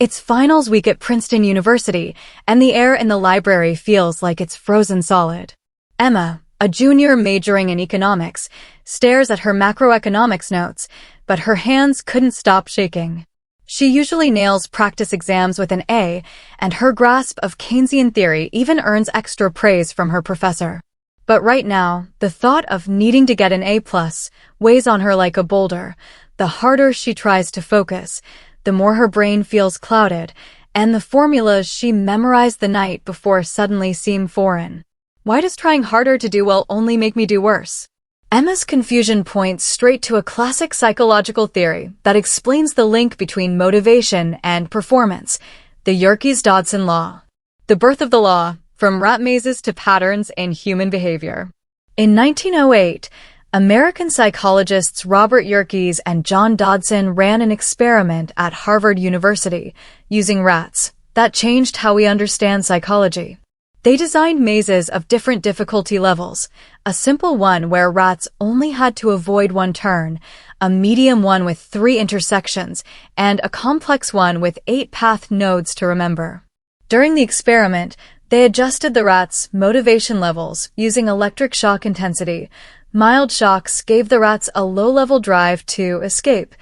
It's finals week at Princeton University, and the air in the library feels like it's frozen solid. Emma, a junior majoring in economics, stares at her macroeconomics notes, but her hands couldn't stop shaking. She usually nails practice exams with an A, and her grasp of Keynesian theory even earns extra praise from her professor. But right now, the thought of needing to get an A+ weighs on her like a boulder. The harder she tries to focus, the more her brain feels clouded, and the formulas she memorized the night before suddenly seem foreign. Why does trying harder to do well only make me do worse? Emma's confusion points straight to a classic psychological theory that explains the link between motivation and performance, the Yerkes-Dodson law. The birth of the law, from rat mazes to patterns in human behavior. In 1908, American psychologists Robert Yerkes and John Dodson ran an experiment at Harvard University using rats that changed how we understand psychology. They designed mazes of different difficulty levels, a simple one where rats only had to avoid one turn, a medium one with 3 intersections, and a complex one with 8 path nodes to remember. During the experiment, they adjusted the rats' motivation levels using electric shock intensity. Mild shocks gave the rats a low-level drive to escape.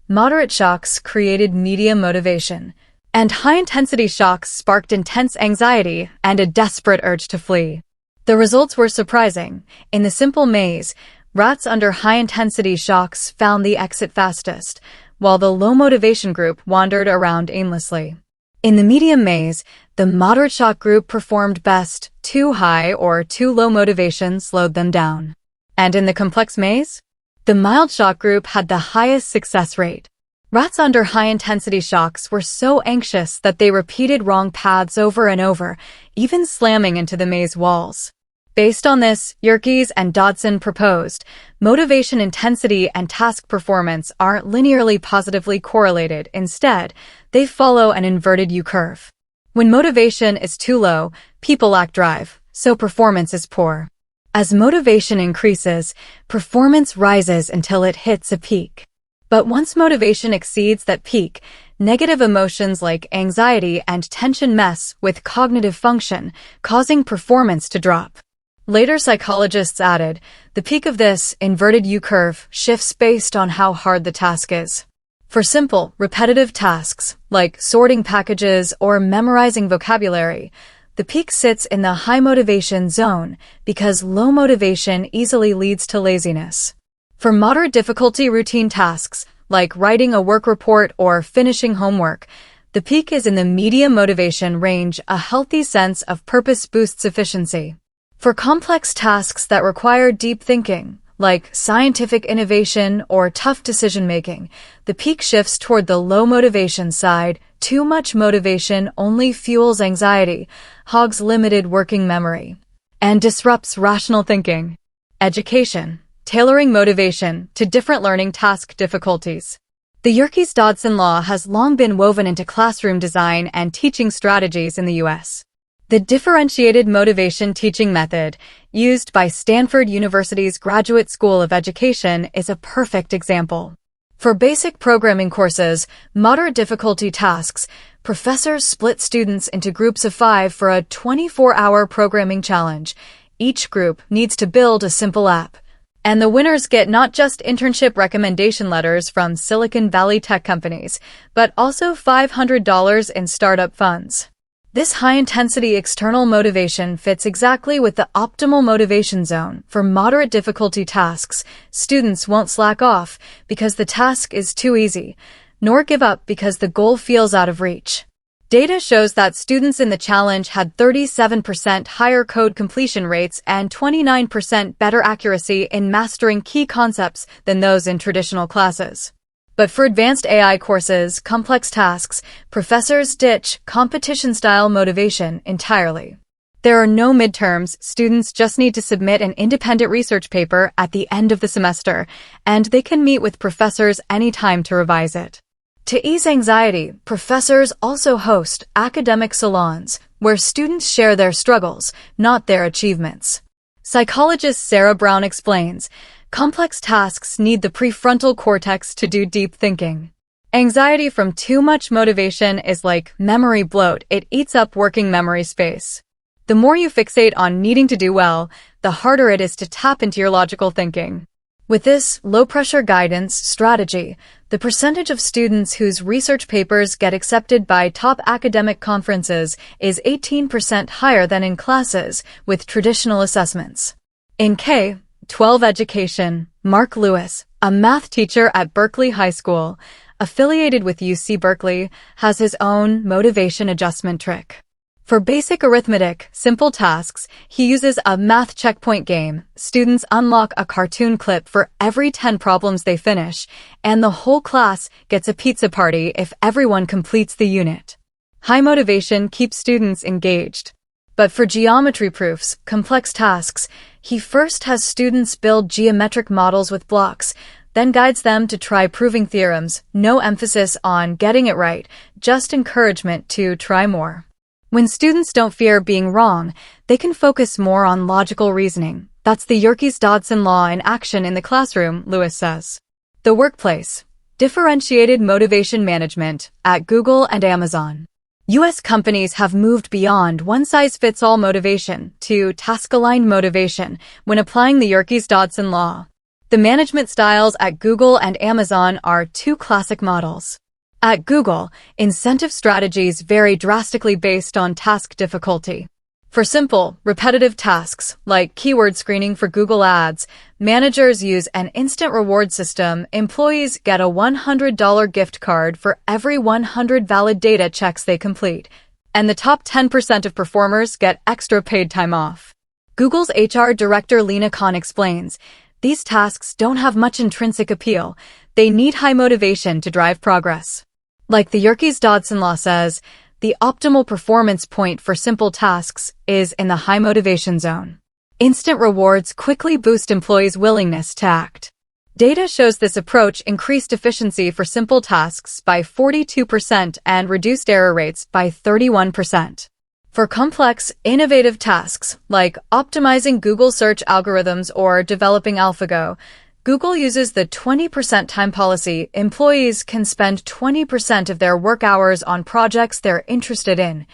Moderate shocks created medium motivation. And high-intensity shocks sparked intense anxiety and a desperate urge to flee. The results were surprising. In the simple maze, rats under high-intensity shocks found the exit fastest, while the low-motivation group wandered around aimlessly. In the medium maze, the moderate shock group performed best. Too high or too low motivation slowed them down. And in the complex maze, the mild shock group had the highest success rate. Rats under high-intensity shocks were so anxious that they repeated wrong paths over and over, even slamming into the maze walls. Based on this, Yerkes and Dodson proposed, motivation intensity and task performance aren't linearly positively correlated. Instead, they follow an inverted U-curve. When motivation is too low, people lack drive, so performance is poor. As motivation increases, performance rises until it hits a peak. But once motivation exceeds that peak, negative emotions like anxiety and tension mess with cognitive function, causing performance to drop. Later psychologists added, the peak of this inverted U-curve shifts based on how hard the task is. For simple, repetitive tasks, like sorting packages or memorizing vocabulary, the peak sits in the high motivation zone because low motivation easily leads to laziness. For moderate difficulty routine tasks, like writing a work report or finishing homework, the peak is in the medium motivation range. A healthy sense of purpose boosts efficiency. For complex tasks that require deep thinking, like scientific innovation or tough decision-making, the peak shifts toward the low motivation side. Too much motivation only fuels anxiety, hogs limited working memory, and disrupts rational thinking. Education. Tailoring motivation to different learning task difficulties. The Yerkes-Dodson law has long been woven into classroom design and teaching strategies in the U.S. The differentiated motivation teaching method, used by Stanford University's Graduate School of Education, is a perfect example. For basic programming courses, moderate difficulty tasks, professors split students into groups of 5 for a 24-hour programming challenge. Each group needs to build a simple app. And the winners get not just internship recommendation letters from Silicon Valley tech companies, but also $500 in startup funds. This high-intensity external motivation fits exactly with the optimal motivation zone. For moderate difficulty tasks, students won't slack off because the task is too easy, nor give up because the goal feels out of reach. Data shows that students in the challenge had 37% higher code completion rates and 29% better accuracy in mastering key concepts than those in traditional classes. But for advanced AI courses, complex tasks, professors ditch competition-style motivation entirely. There are no midterms. Students just need to submit an independent research paper at the end of the semester, and they can meet with professors anytime to revise it. To ease anxiety, professors also host academic salons, where students share their struggles, not their achievements. Psychologist Sarah Brown explains, complex tasks need the prefrontal cortex to do deep thinking. Anxiety from too much motivation is like memory bloat. It eats up working memory space. The more you fixate on needing to do well, the harder it is to tap into your logical thinking. With this low-pressure guidance strategy, the percentage of students whose research papers get accepted by top academic conferences is 18% higher than in classes with traditional assessments. In K-12 education, Mark Lewis, a math teacher at Berkeley High School, affiliated with UC Berkeley, has his own motivation adjustment trick. For basic arithmetic, simple tasks, he uses a math checkpoint game. Students unlock a cartoon clip for every 10 problems they finish, and the whole class gets a pizza party if everyone completes the unit. High motivation keeps students engaged. But for geometry proofs, complex tasks, he first has students build geometric models with blocks, then guides them to try proving theorems. No emphasis on getting it right, just encouragement to try more. When students don't fear being wrong, they can focus more on logical reasoning. That's the Yerkes-Dodson law in action in the classroom, Lewis says. The workplace. Differentiated motivation management at Google and Amazon. U.S. companies have moved beyond one-size-fits-all motivation to task-aligned motivation when applying the Yerkes-Dodson law. The management styles at Google and Amazon are two classic models. At Google, incentive strategies vary drastically based on task difficulty. For simple, repetitive tasks, like keyword screening for Google Ads, managers use an instant reward system. Employees get a $100 gift card for every 100 valid data checks they complete, and the top 10% of performers get extra paid time off. Google's HR director Lena Khan explains, these tasks don't have much intrinsic appeal. They need high motivation to drive progress. Like the Yerkes-Dodson law says, the optimal performance point for simple tasks is in the high motivation zone. Instant rewards quickly boost employees' willingness to act. Data shows this approach increased efficiency for simple tasks by 42% and reduced error rates by 31%. For complex, innovative tasks, like optimizing Google search algorithms or developing AlphaGo, Google uses the 20% time policy. Employees can spend 20% of their work hours on projects they're interested in,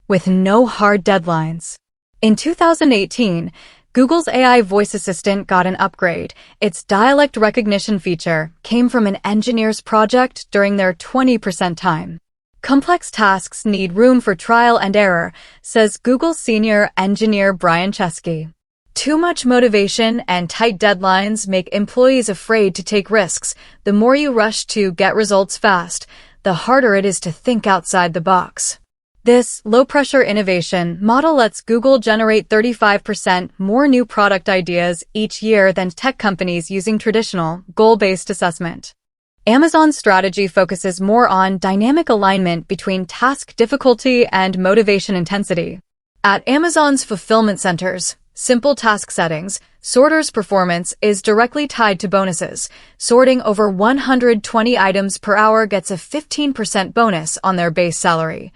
with no hard deadlines. In 2018, Google's AI voice assistant got an upgrade. Its dialect recognition feature came from an engineer's project during their 20% time. Complex tasks need room for trial and error, says Google's senior engineer Brian Chesky. Too much motivation and tight deadlines make employees afraid to take risks. The more you rush to get results fast, the harder it is to think outside the box. This low-pressure innovation model lets Google generate 35% more new product ideas each year than tech companies using traditional, goal-based assessment. Amazon's strategy focuses more on dynamic alignment between task difficulty and motivation intensity. At Amazon's fulfillment centers, simple task settings, sorters' performance is directly tied to bonuses. Sorting over 120 items per hour gets a 15% bonus on their base salary,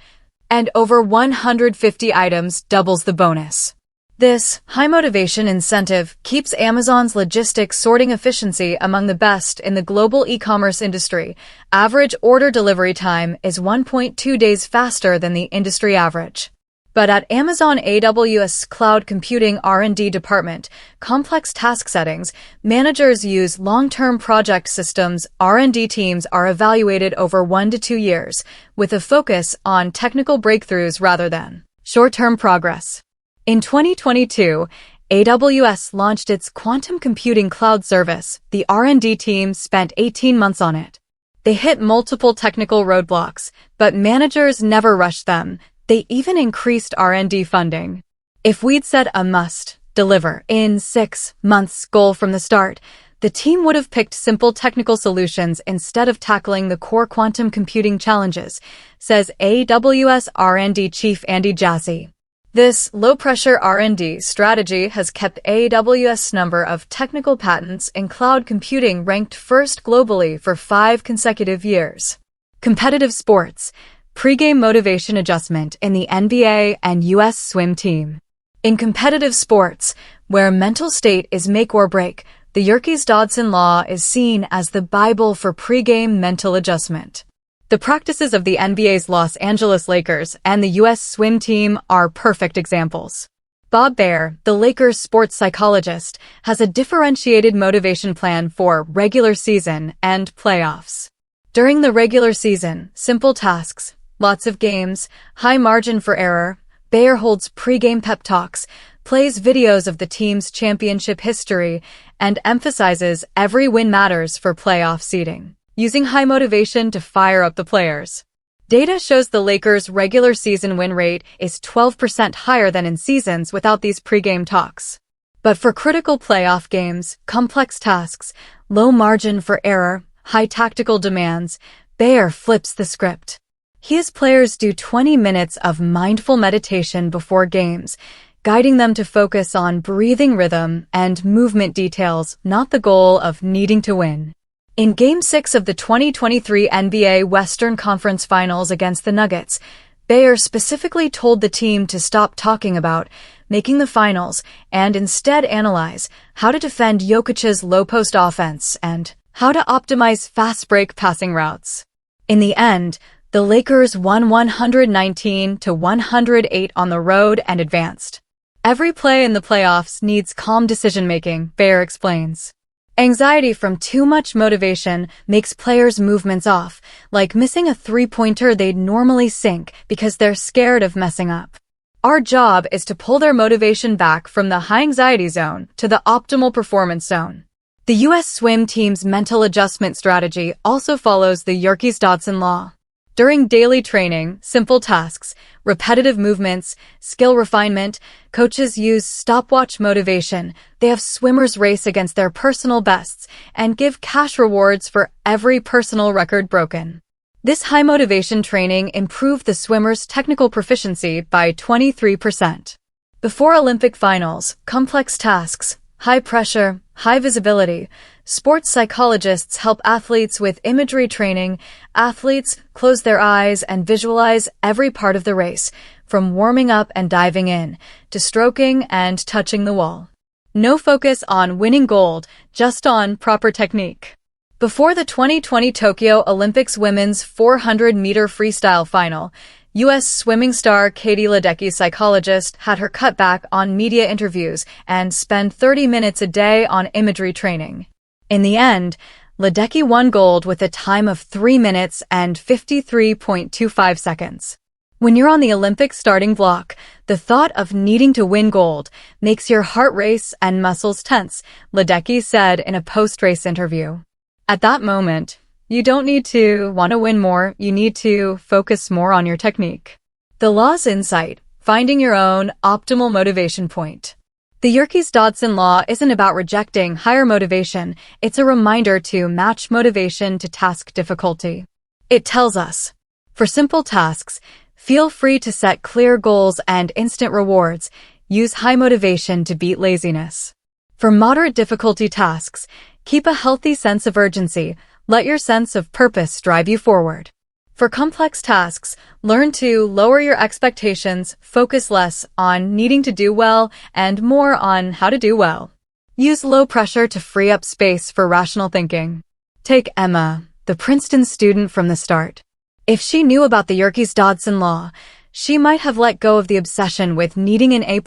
and over 150 items doubles the bonus. This high-motivation incentive keeps Amazon's logistics sorting efficiency among the best in the global e-commerce industry. Average order delivery time is 1.2 days faster than the industry average. But at Amazon AWS Cloud Computing R&D department, complex task settings, managers use long-term project systems. R&D teams are evaluated over 1 to 2 years, with a focus on technical breakthroughs rather than short-term progress. In 2022, AWS launched its quantum computing cloud service. The R&D team spent 18 months on it. They hit multiple technical roadblocks, but managers never rushed them. They even increased R&D funding. If we'd set a must-deliver in 6 months goal from the start, the team would have picked simple technical solutions instead of tackling the core quantum computing challenges, says AWS R&D chief Andy Jassy. This low-pressure R&D strategy has kept AWS' number of technical patents in cloud computing ranked first globally for 5 consecutive years. Competitive sports. Pre-game motivation adjustment in the NBA and U.S. swim team. In competitive sports, where mental state is make or break, the Yerkes-Dodson law is seen as the Bible for pre-game mental adjustment. The practices of the NBA's Los Angeles Lakers and the U.S. swim team are perfect examples. Bob Baer, the Lakers sports psychologist, has a differentiated motivation plan for regular season and playoffs. During the regular season, simple tasks, lots of games, high margin for error. Baer holds pre-game pep talks, plays videos of the team's championship history, and emphasizes every win matters for playoff seeding, using high motivation to fire up the players. Data shows the Lakers' regular season win rate is 12% higher than in seasons without these pre-game talks. But for critical playoff games, complex tasks, low margin for error, high tactical demands, Baer flips the script. He has players do 20 minutes of mindful meditation before games, guiding them to focus on breathing rhythm and movement details, not the goal of needing to win. In Game 6 of the 2023 NBA Western Conference Finals against the Nuggets, Baer specifically told the team to stop talking about making the finals and instead analyze how to defend Jokic's low-post offense and how to optimize fast-break passing routes. In the end, the Lakers won 119-108 on the road and advanced. Every play in the playoffs needs calm decision-making, Baer explains. Anxiety from too much motivation makes players' movements off, like missing a three-pointer they'd normally sink because they're scared of messing up. Our job is to pull their motivation back from the high-anxiety zone to the optimal performance zone. The U.S. swim team's mental adjustment strategy also follows the Yerkes-Dodson law. During daily training, simple tasks, repetitive movements, skill refinement, coaches use stopwatch motivation. They have swimmers race against their personal bests and give cash rewards for every personal record broken. This high motivation training improved the swimmers' technical proficiency by 23%. Before Olympic finals, complex tasks, high pressure, high visibility. Sports psychologists help athletes with imagery training. Athletes close their eyes and visualize every part of the race, from warming up and diving in, to stroking and touching the wall. No focus on winning gold, just on proper technique. Before the 2020 Tokyo Olympics women's 400-meter freestyle final, U.S. swimming star Katie Ledecky, psychologist, had her cut back on media interviews and spend 30 minutes a day on imagery training. In the end, Ledecky won gold with a time of 3 minutes and 53.25 seconds. When you're on the Olympic starting block, the thought of needing to win gold makes your heart race and muscles tense, Ledecky said in a post-race interview. At that moment, you don't need to want to win more, you need to focus more on your technique. The law's insight, finding your own optimal motivation point. The Yerkes-Dodson law isn't about rejecting higher motivation, it's a reminder to match motivation to task difficulty. It tells us, for simple tasks, feel free to set clear goals and instant rewards, use high motivation to beat laziness. For moderate difficulty tasks, keep a healthy sense of urgency, let your sense of purpose drive you forward. For complex tasks, learn to lower your expectations, focus less on needing to do well and more on how to do well. Use low pressure to free up space for rational thinking. Take Emma, the Princeton student from the start. If she knew about the Yerkes-Dodson law, she might have let go of the obsession with needing an A+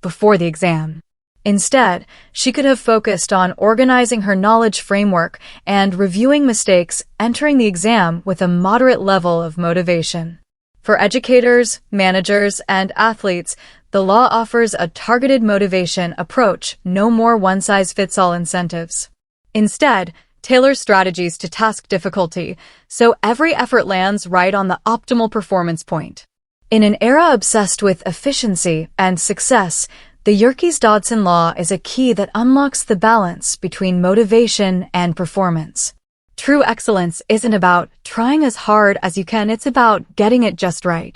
before the exam. Instead, she could have focused on organizing her knowledge framework and reviewing mistakes, entering the exam with a moderate level of motivation. For educators, managers, and athletes, the law offers a targeted motivation approach, no more one-size-fits-all incentives. Instead, tailor strategies to task difficulty, so every effort lands right on the optimal performance point. In an era obsessed with efficiency and success, the Yerkes-Dodson law is a key that unlocks the balance between motivation and performance. True excellence isn't about trying as hard as you can, it's about getting it just right.